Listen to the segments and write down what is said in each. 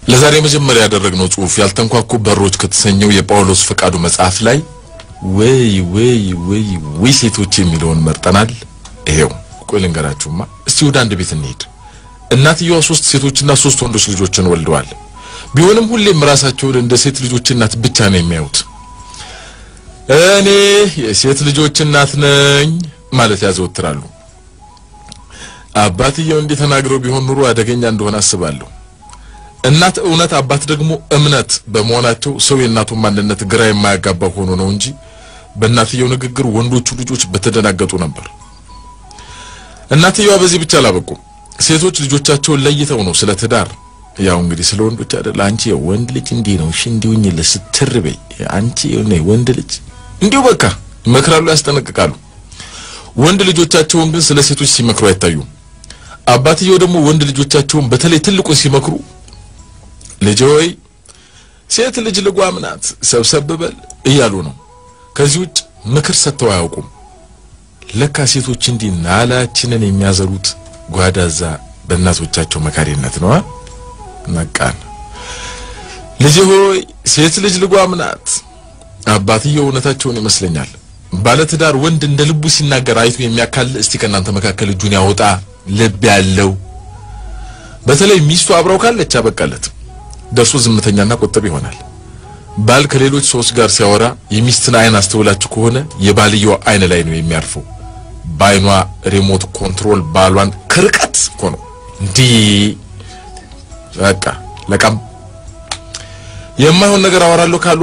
ለዛሬ መጀመሪያ ያደረግነው ጽሑፍ ያልተንኳኩ በሮች ከተሰኘው የጳውሎስ ፈቃዱ መጽሐፍ ላይ ወይ ሴቶች የሚለውን መርጠናል። ይሄው ቆይ ልንገራችሁማ። እስቲ ወደ አንድ ቤት እንሂድ። እናትየዋ 3 ሴቶችና 3 ወንዶች ልጆችን ወልደዋል። ቢሆንም ሁሌም ራሳቸውን እንደ ሴት ልጆች እናት ብቻ ነው የሚያዩት። እኔ የሴት ልጆች እናት ነኝ ማለት ያዘወትራሉ። አባትየው እንዲህ ተናግረው ቢሆን ኑሮ አደገኛ እንደሆነ አስባለሁ። እናት እውነት አባት ደግሞ እምነት በመሆናቸው ሰው የእናቱን ማንነት ግራ የማያጋባ ሆኖ ነው እንጂ በእናትየው ንግግር ወንዶቹ ልጆች በተደናገጡ ነበር። እናትየዋ በዚህ ብቻ አላበቁም። ሴቶች ልጆቻቸውን ለይተው ነው ስለ ትዳር ያው እንግዲህ ስለ ወንዶች አይደል አንቺ ወንድ ልጅ እንዲህ ነው እንዲውኝ ለስትርበይ አንቺ ነው ወንድ ልጅ እንዲው በቃ መክራሉ ያስጠነቅቃሉ። ወንድ ልጆቻቸውን ግን ስለ ሴቶች ሲመክሩ አይታዩም። አባትየው ደግሞ ወንድ ልጆቻቸውን በተለይ ትልቁ ሲመክሩ ልጅ ሆይ ሴት ልጅ ልጓም ናት ሰብሰብ በል እያሉ ነው። ከዚህ ውጭ ምክር ሰጥተው አያውቁም። ለካ ሴቶች እንዲህ ናላችንን የሚያዘሩት ጓዳዛ በእናቶቻቸው መካሪነት ነው። ነቃን ልጅ ሆይ ሴት ልጅ ልጓም ናት። አባትየው እውነታቸውን ይመስለኛል። ባለ ትዳር ወንድ እንደ ልቡ ሲናገር አይቶ የሚያካል እስቲ ከናንተ መካከል እጁን ያወጣ ልብ ያለው። በተለይ ሚስቱ አብራው ካለች አበቃለት። ደርሶ ዝምተኛና ቁጥብ ይሆናል። ባል ከሌሎች ሰዎች ጋር ሲያወራ የሚስትን አይን አስተውላችሁ ከሆነ የባልየው አይን ላይ ነው የሚያርፈው። ባይኗ ሪሞት ኮንትሮል ባሏን ከርቀት ሆኖ እንዲ በቃ ለቀም የማይሆን ነገር አወራለሁ ካሉ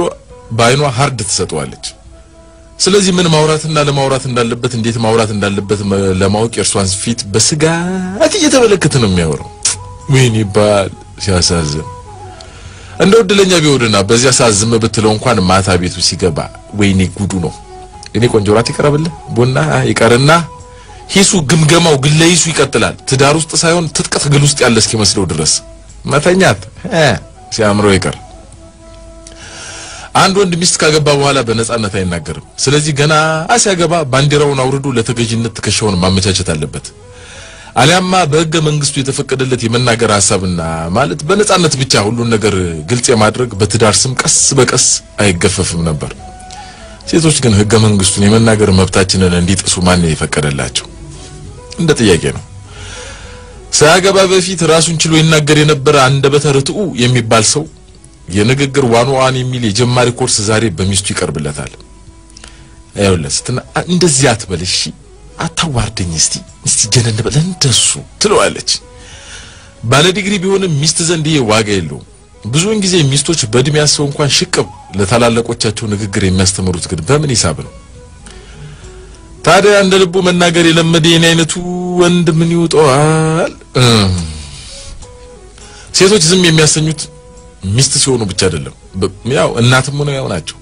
ባይኗ ሃርድ ትሰጠዋለች። ስለዚህ ምን ማውራትና ለማውራት እንዳለበት እንዴት ማውራት እንዳለበት ለማወቅ የእርሷን ፊት በስጋት እየተመለከተ ነው የሚያወራው። ወይኔ ባል ሲያሳዝን። እንደው እድለኛ ቢሆንና በዚያ ሳዝም ብትለው እንኳን ማታ ቤቱ ሲገባ ወይኔ ጉዱ ነው። እኔ ቆንጆራት ይቀርብልህ ቡና ይቀርና ሂሱ ግምገማው ግለይሱ ይቀጥላል። ትዳር ውስጥ ሳይሆን ትጥቅት ግል ውስጥ ያለ እስኪመስለው ድረስ መተኛት ሲያምረው ይቀር። አንድ ወንድ ሚስት ካገባ በኋላ በነጻነት አይናገርም። ስለዚህ ገና ሲያገባ ባንዲራውን አውርዶ ለተገዥነት ትከሻውን ማመቻቸት አለበት። አሊያማ በሕገ መንግስቱ የተፈቀደለት የመናገር ሐሳብና ማለት በነጻነት ብቻ ሁሉን ነገር ግልጽ የማድረግ በትዳር ስም ቀስ በቀስ አይገፈፍም ነበር። ሴቶች ግን ሕገ መንግስቱን የመናገር መብታችንን እንዲጥሱ ማን የፈቀደላቸው? እንደ ጥያቄ ነው። ሳያገባ በፊት ራሱን ችሎ ይናገር የነበረ አንደበተ ርቱዕ የሚባል ሰው የንግግር ዋንዋን የሚል የጀማሪ ኮርስ ዛሬ በሚስቱ ይቀርብለታል። አይወለስትና እንደዚህ አትበልሽ አታዋርደኝ እስቲ ጀነን በለ እንደሱ ትለዋለች። ባለ ዲግሪ ቢሆንም ሚስት ዘንድ ዋጋ የለው። ብዙውን ጊዜ ሚስቶች በእድሜ ያሰው እንኳን ሽቅብ ለታላላቆቻቸው ንግግር የሚያስተምሩት ግን በምን ሂሳብ ነው? ታዲያ እንደ ልቡ መናገር የለመደ የኔ አይነቱ ወንድ ምን ይውጣል? ሴቶች ዝም የሚያሰኙት ሚስት ሲሆኑ ብቻ አይደለም፣ ያው እናትም ሆነው ያው ናቸው።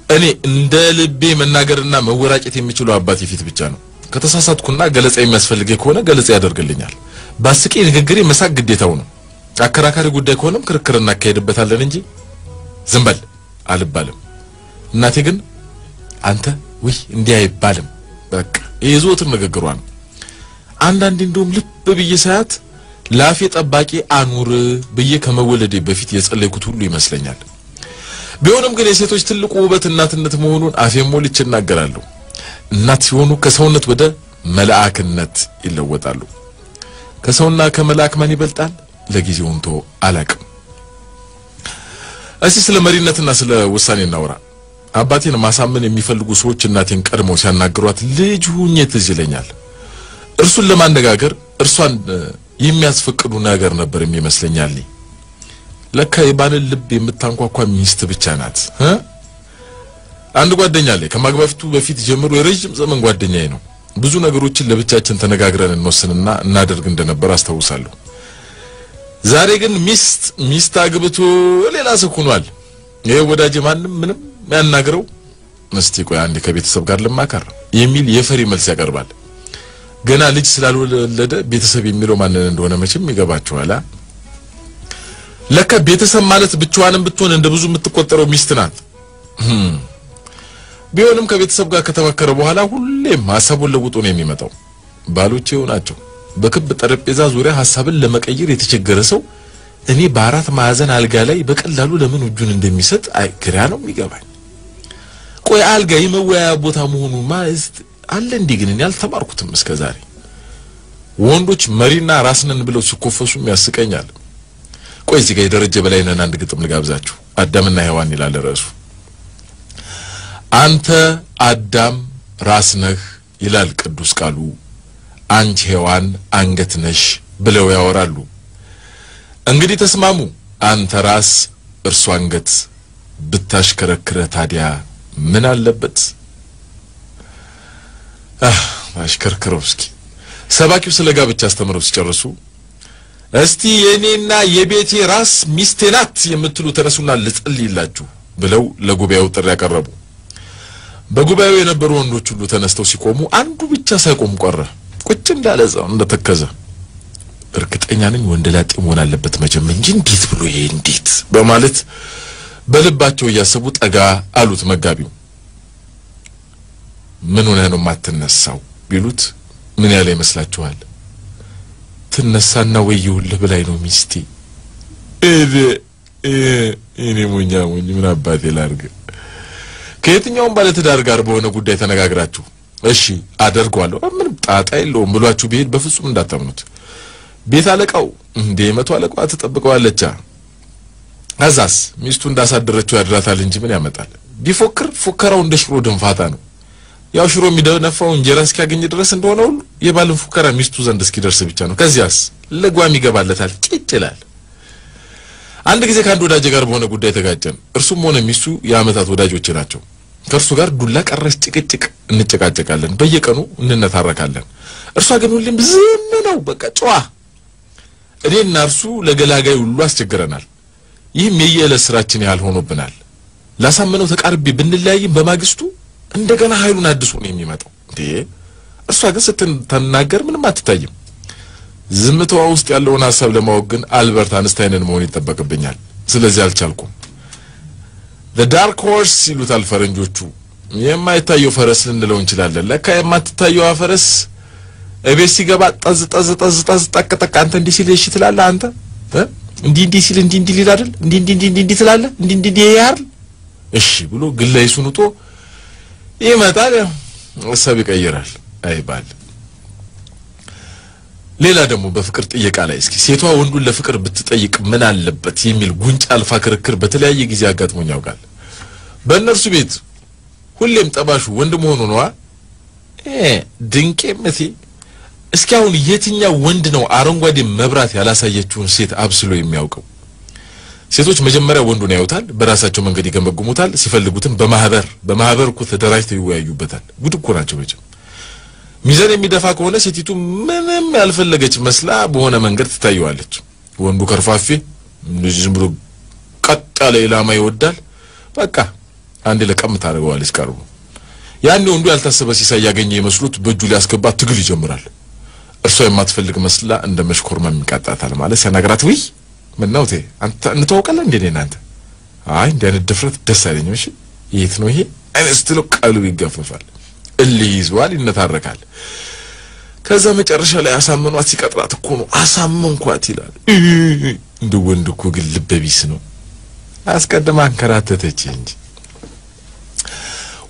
እኔ እንደ ልቤ መናገርና መወራጨት የሚችለው አባቴ ፊት ብቻ ነው። ከተሳሳትኩና ገለጻ የሚያስፈልገኝ ከሆነ ገለጻ ያደርግልኛል። ባስቂ ንግግሬ መሳቅ ግዴታው ነው። አከራካሪ ጉዳይ ከሆነም ክርክርና አካሄድበታለን እንጂ ዝም በል አልባልም። እናቴ ግን አንተ ወይ እንዲህ አይባልም በቃ የዞትር ንግግሯ ነው። አንዳንዴ እንደውም ልብ ብዬ ሳያት ላፌ ጠባቂ አኑር ብዬ ከመወለዴ በፊት የጸለይኩት ሁሉ ይመስለኛል። ቢሆንም ግን የሴቶች ትልቁ ውበት እናትነት መሆኑን አፌን ሞልቼ እናገራለሁ። እናት ሲሆኑ ከሰውነት ወደ መላእክነት ይለወጣሉ። ከሰውና ከመላእክ ማን ይበልጣል? ለጊዜው እንቶ አላቅም። እስቲ ስለ መሪነትና ስለ ውሳኔ እናውራ። አባቴን ማሳመን የሚፈልጉ ሰዎች እናቴን ቀድመው ሲያናግሯት ልጅ ሁኜ ትዝ ይለኛል። እርሱን ለማነጋገር እርሷን የሚያስፈቅዱ ነገር ነበር የሚመስለኛል። ለካ የባልን ልብ የምታንኳኳ ሚስት ብቻ ናት። አንድ ጓደኛ አለኝ ከማግባቱ በፊት ጀምሮ የረጅም ዘመን ጓደኛዬ ነው። ብዙ ነገሮችን ለብቻችን ተነጋግረን እንወስንና እናደርግ እንደነበር አስተውሳለሁ። ዛሬ ግን ሚስት አግብቶ ሌላ ሰው ሆኗል። ይሄ ወዳጅ ማንም ምንም ያናገረው እስቲ ቆይ አንዴ ከቤተሰብ ጋር ለማከር የሚል የፈሪ መልስ ያቀርባል። ገና ልጅ ስላልወለደ ቤተሰብ የሚለው ማን እንደሆነ መቼም ይገባችኋል። ለካ ቤተሰብ ማለት ብቻዋንም ብትሆን እንደ ብዙ የምትቆጠረው ሚስት ናት። ቢሆንም ከቤተሰብ ጋር ከተመከረ በኋላ ሁሌም ሐሳቡን ለውጦ ነው የሚመጣው። ባሎቼው ናቸው በክብ ጠረጴዛ ዙሪያ ሐሳብን ለመቀየር የተቸገረ ሰው እኔ በአራት ማዕዘን አልጋ ላይ በቀላሉ ለምን እጁን እንደሚሰጥ ግራ ነው የሚገባኝ። ቆይ አልጋ የመወያያ ቦታ መሆኑ ማለት አለ እንዴ? ግን እኔ አልተማርኩትም እስከዛሬ። ወንዶች መሪና ራስነን ብለው ሲኮፈሱም ያስቀኛል። ቆይ እዚህ ጋር የደረጀ በላይነን አንድ ግጥም ልጋብዛችሁ። አዳምና ሔዋን ይላል ርዕሱ። አንተ አዳም ራስ ነህ ይላል ቅዱስ ቃሉ፣ አንቺ ሔዋን አንገት ነሽ ብለው ያወራሉ። እንግዲህ ተስማሙ። አንተ ራስ እርሱ አንገት ብታሽከረክረ ታዲያ ምን አለበት? አሽከርክረው እስኪ። ሰባኪው ስለ ጋብቻ አስተምረው ሲጨርሱ እስቲ የኔና የቤቴ ራስ ሚስቴ ናት የምትሉ ተነሱና ልጸልይላችሁ ብለው ለጉባኤው ጥሪ ያቀረቡ። በጉባኤው የነበሩ ወንዶች ሁሉ ተነስተው ሲቆሙ አንዱ ብቻ ሳይቆም ቀረ። ቁጭ እንዳለ እዛው እንደተከዘ። እርግጠኛ ነኝ ወንደላጤ መሆን አለበት መቼም እንጂ እንዴት ብሎ ይሄ እንዴት በማለት በልባቸው እያሰቡ ጠጋ አሉት መጋቢው። ምን ሆነ ነው ማትነሳው ቢሉት ምን ያለ ይመስላችኋል? ትነሳና ወይውልህ ብላይ ነው ሚስቴ። እኔ ሞኛ ምን አባቴ ላርግ? ከየትኛውም ባለ ትዳር ጋር በሆነ ጉዳይ ተነጋግራችሁ እሺ አደርጋለሁ ምን ጣጣ የለውም ብሏችሁ ቢሄድ በፍጹም እንዳታምኑት። ቤት አለቃው እንደ መቶ አለቃው ተጠብቀዋለች። አዛስ ሚስቱ እንዳሳደረችው ያድራታል እንጂ ምን ያመጣል? ቢፎክር ፉከራው እንደ ሽሮ ድንፋታ ነው። ያው ሽሮ የሚደነፋው እንጀራ እስኪያገኝ ድረስ እንደሆነ ሁሉ የባልን ፉከራ ሚስቱ ዘንድ እስኪደርስ ብቻ ነው። ከዚያስ ለጓም ይገባለታል ጭጭላል። አንድ ጊዜ ከአንድ ወዳጅ ጋር በሆነ ጉዳይ ተጋጨን። እርሱም ሆነ ሚስቱ የአመታት ወዳጆች ናቸው። ከእርሱ ጋር ዱላ ቀረሽ ጭቅጭቅ እንጨቃጨቃለን፣ በየቀኑ እንነታረካለን። እርሷ ግን ሁሌም ዝም ነው፣ በቃ ጨዋ። እኔና እርሱ ለገላጋይ ሁሉ አስቸግረናል። ይህም የየዕለት ስራችን ያህል ሆኖብናል። ላሳመነው ተቃርቤ ብንለያይም በማግስቱ እንደገና ኃይሉን አድሶ ነው የሚመጣው። እርሷ ግን ስትናገር ምንም አትታይም። ዝምታዋ ውስጥ ያለውን ሐሳብ ለማወቅ ግን አልበርት አንስታይንን መሆን ይተበቅብኛል። ስለዚህ አልቻልኩም። the dark horse ይሉታል ፈረንጆቹ። የማይታየው ፈረስ ልንለው እንችላለን። ለካ የማትታየው ፈረስ እቤት ሲገባ ጠዝ ጠዝ ጠዝ ጠዝ ጠቅጠቅ አንተ እንዲህ ሲል እሺ ትላለህ። አንተ እንዲህ ሲል እንዲህ ሊል አይደል? እንዲህ ትላለህ። እንዲህ ያያል። እሺ ብሎ ግላይሱን ውጦ ይመጣል። ሐሳብ ይቀይራል አይባል። ሌላ ደግሞ በፍቅር ጥየቃ ላይ እስኪ ሴቷ ወንዱን ለፍቅር ብትጠይቅ ምን አለበት የሚል ጉንጭ አልፋ ክርክር በተለያየ ጊዜ አጋጥሞኝ ያውቃል። በእነርሱ ቤት ሁሌም ጠባሹ ወንድ መሆኑ ነው። ድንቄመቴ እስኪ አሁን የትኛው ወንድ ነው አረንጓዴ መብራት ያላሳየችውን ሴት አብስሎ የሚያውቀው? ሴቶች መጀመሪያ ወንዱን ያዩታል፣ በራሳቸው መንገድ ይገመግሙታል፣ ሲፈልጉትን በማህበር እኮ ተደራጅተው ይወያዩበታል። ጉድ እኮ ናቸው መቼም። ሚዛን የሚደፋ ከሆነ ሴቲቱ ምንም ያልፈለገች መስላ በሆነ መንገድ ትታየዋለች። ወንዱ ከርፋፌ ዝም ብሎ ቀጥ ያለ ኢላማ ይወዳል። በቃ አንድ ለቀም ታደርገዋለች ቀርቦ። ያኔ ወንዱ ያልታሰበ ሲሳይ ያገኘ ይመስሉት በእጁ ሊያስገባ ትግል ይጀምራል። እርሷ የማትፈልግ መስላ እንደ መሽኮርማ የሚቃጣታል ማለት ሲያናግራት ወይ ምን ነው አንተ እንተዋወቃለን እንዴ እናንተ? አይ እንደ አይነት ድፍረት ደስ አይለኝም። እሺ የት ነው ይሄ? አይነስትሎ ቃሉ ይገፈፋል፣ እልይዟል፣ ይነታረካል። ከዛ መጨረሻ ላይ አሳመኗት ሲቀጥራት እኮ ነው አሳመንኳት ይላል። እንደ ወንድ እኮ ግን ልበቢስ ነው። አስቀድማ አንከራተተች እንጂ።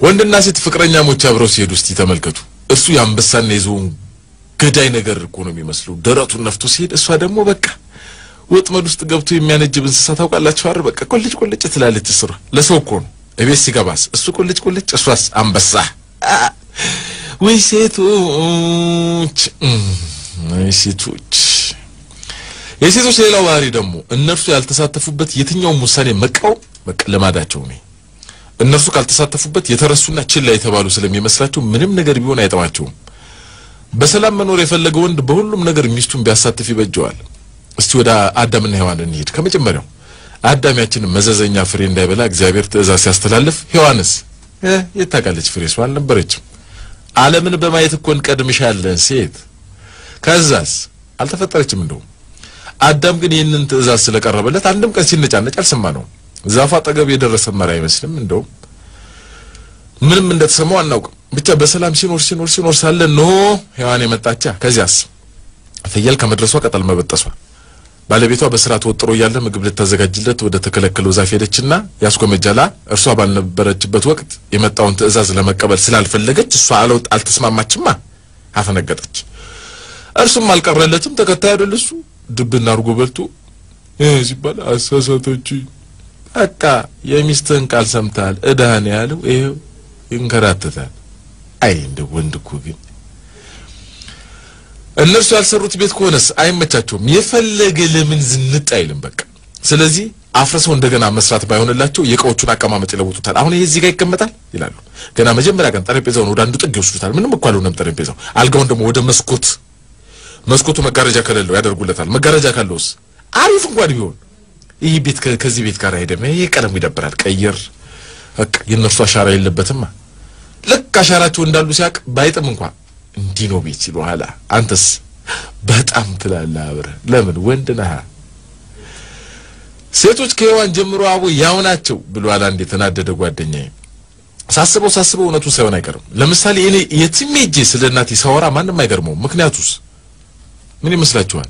ወንድና ሴት ፍቅረኛሞች አብረው ሲሄዱ እስቲ ተመልከቱ። እሱ ያንበሳና የዞን ገዳይ ነገር እኮ ነው የሚመስለው። ደረቱን ነፍቶ ሲሄድ እሷ ደግሞ በቃ ወጥመድ ውስጥ ገብቶ የሚያነጅብ እንስሳ ታውቃላችሁ አይደል? በቃ ቆልጭ ትላለች። ስራ ለሰው እኮ ነው። እቤት ሲገባስ እሱ ቆልጭ እሷስ አንበሳ። ወይ ሴቶች የሴቶች ሌላው ባህሪ ደግሞ እነርሱ ያልተሳተፉበት የትኛውም ውሳኔ መቃወም መቀለማዳቸው ነው። እነርሱ ካልተሳተፉበት የተረሱና ችላ የተባሉ ስለሚመስላቸው ምንም ነገር ቢሆን አይጠማቸውም። በሰላም መኖር የፈለገ ወንድ በሁሉም ነገር ሚስቱን ቢያሳትፍ ይበጀዋል። እስቲ ወደ አዳምና ሔዋን እንሂድ። ከመጀመሪያው አዳም ያችን መዘዘኛ ፍሬ እንዳይበላ እግዚአብሔር ትእዛዝ ሲያስተላልፍ ሔዋንስ የታቃለች ፍሬስ አልነበረችም። ዓለምን በማየት እኮ እንቀድምሻለን ሴት። ከዛስ አልተፈጠረችም። እንደው አዳም ግን ይህንን ትእዛዝ ስለቀረበለት አንድም ቀን ሲነጫነጭ አልሰማነው። ዛፍ አጠገብ የደረሰ መራ አይመስልም። እንደው ምንም እንደተሰማው አናውቅም። ብቻ በሰላም ሲኖር ሳለ ነው ሔዋን የመጣቻ። ከዚያስ ፍየል ከመድረሷ ቀጠል መበጠሷ ባለቤቷ በስራ ተወጥሮ ያለ ምግብ ልታዘጋጅለት ወደ ተከለከለው ዛፍ ሄደችና ያስቆመጃላ እርሷ ባልነበረችበት ወቅት የመጣውን ትዕዛዝ ለመቀበል ስላልፈለገች እሷ አልተስማማችማ አፈነገጠች እርሱም አልቀረለትም ተከታይ አይደለሱ ድብና አርጎ በልቶ ሲባል አሳሳቶች በቃ የሚስትን ቃል ሰምታል እዳን ያለው ይሄው ይንከራተታል አይ እንደ ወንድኩ ግን እነርሱ ያልሰሩት ቤት ከሆነስ አይመቻቸውም የፈለገ ለምን ዝንጥ አይልም በቃ ስለዚህ አፍረሰው እንደገና መስራት ባይሆንላቸው የቃዎቹን አቀማመጥ ይለውጡታል አሁን ይሄ እዚህ ጋር ይቀመጣል ይላሉ ገና መጀመሪያ ቀን ጠረጴዛውን ወደ አንዱ ጥግ ይወስዱታል ምንም እኮ አልሆነም ጠረጴዛው አልጋውን ደግሞ ወደ መስኮቱ መጋረጃ ከሌለው ያደርጉለታል መጋረጃ ካለውስ አሪፍ እንኳን ቢሆን ይሄ ቤት ከዚህ ቤት ጋር አይደለም ይሄ ቀለም ይደብራል ቀየር በቃ የነሱ አሻራ የለበትም ለካ አሻራቸው እንዳሉ ሲያቅ ባይጥም እንኳን እንዲህ ነው ቤት ሲሉ ኋላ አንተስ በጣም ትላለህ አብረ ለምን ወንድ ነህ ሴቶች ከየዋን ጀምሮ አቡ ያው ናቸው ብሏል አንድ የተናደደ ጓደኛዬ ሳስበው እውነቱ ሳይሆን አይቀርም ለምሳሌ እኔ የትሜጄ ስለናቲ ሳወራ ማንንም አይገርመው ምክንያቱስ ምን ይመስላችኋል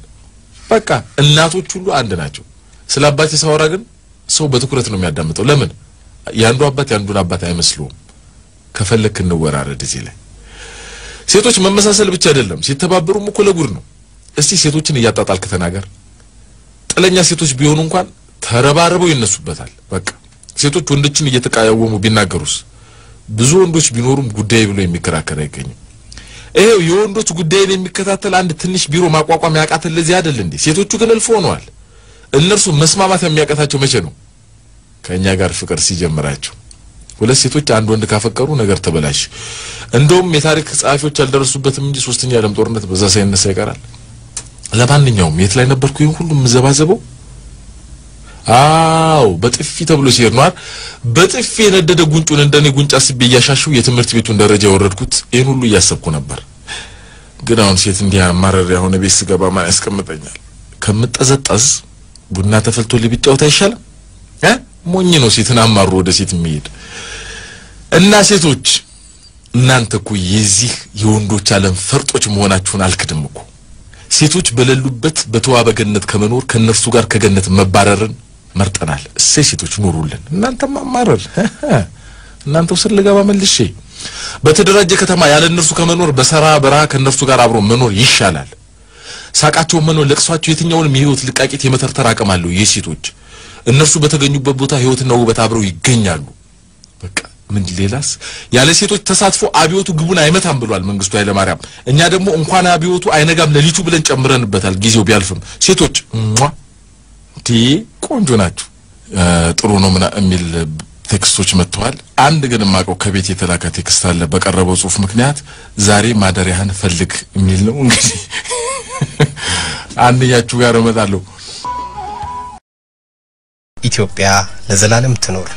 በቃ እናቶች ሁሉ አንድ ናቸው ስለ አባቴ ሳወራ ግን ሰው በትኩረት ነው የሚያዳምጠው ለምን ያንዱ አባት ያንዱን አባት አይመስሉም ከፈለክ እንወራረድ እዚህ ላይ ሴቶች መመሳሰል ብቻ አይደለም ሲተባበሩም እኮ ለጉድ ነው እስቲ ሴቶችን እያጣጣልክ ተናገር ጥለኛ ሴቶች ቢሆኑ እንኳን ተረባረበው ይነሱበታል በቃ ሴቶች ወንዶችን እየተቃወሙ ቢናገሩስ ብዙ ወንዶች ቢኖሩም ጉዳይ ብሎ የሚከራከር አይገኝም ይሄው የወንዶች ጉዳይን የሚከታተል አንድ ትንሽ ቢሮ ማቋቋም ያቃተል ለዚህ አይደል እንዴ ሴቶቹ ግን አልፎ ሆነዋል እነርሱ መስማማት የሚያቀታቸው መቼ ነው ከኛ ጋር ፍቅር ሲጀምራቸው ሁለት ሴቶች አንድ ወንድ ካፈቀሩ ነገር ተበላሽ እንደውም የታሪክ ጻፊዎች ያልደረሱበትም እንጂ ሶስተኛ ዓለም ጦርነት በዛ ሳይነሳ ይቀራል ለማንኛውም የት ላይ ነበርኩ ይሁን ሁሉም ዘባዘበው አው በጥፊ ተብሎ ሲሄድ ነው በጥፊ የነደደ ጉንጩን እንደኔ ጉንጫ አስቤ ያሻሽው የትምህርት ቤቱን ደረጃ ወረድኩት ይሄን ሁሉ ያሰብኩ ነበር ግን አሁን ሴት እንዲያ ማረር ያሆነ ቤት ስገባ ማን ያስቀምጠኛል ከምጠዘጠዝ ቡና ተፈልቶ ሊብጫውታ አይሻልም ሞኝ ነው ሴትን አማሩ ወደ ሴት የሚሄድ እና ሴቶች እናንተ እኮ የዚህ የወንዶች ዓለም ፈርጦች መሆናችሁን አልክድም እኮ ሴቶች በለሉበት በተዋበ ገነት ከመኖር ከነርሱ ጋር ከገነት መባረርን መርጠናል ሴቶች ኑሩልን እናንተ ማማረር እናንተው ስለገባ መልሼ በተደራጀ ከተማ ያለ እነርሱ ከመኖር በሰራ በራ ከነርሱ ጋር አብሮ መኖር ይሻላል ሳቃቸው መኖር ለቅሷቸው የትኛውንም የህይወት ልቃቂት የመተርተር አቅም አለው የሴቶች እነርሱ በተገኙበት ቦታ ህይወትና ውበት አብረው ይገኛሉ በቃ ምን ሌላስ ያለ ሴቶች ተሳትፎ አብዮቱ ግቡን አይመታም ብሏል መንግስቱ ኃይለ ማርያም እኛ ደግሞ እንኳን አብዮቱ አይነጋም ለሊቱ ብለን ጨምረንበታል ጊዜው ቢያልፍም ሴቶች ቆንጆ ናችሁ ጥሩ ነው ምና የሚል ቴክስቶች መጥተዋል አንድ ግን ማቀው ከቤት የተላከ ቴክስት አለ በቀረበው ጽሁፍ ምክንያት ዛሬ ማደሪያህን ፈልግ የሚል ነው እንግዲህ አንያችሁ ጋር እመጣለሁ ኢትዮጵያ ለዘላለም ትኖር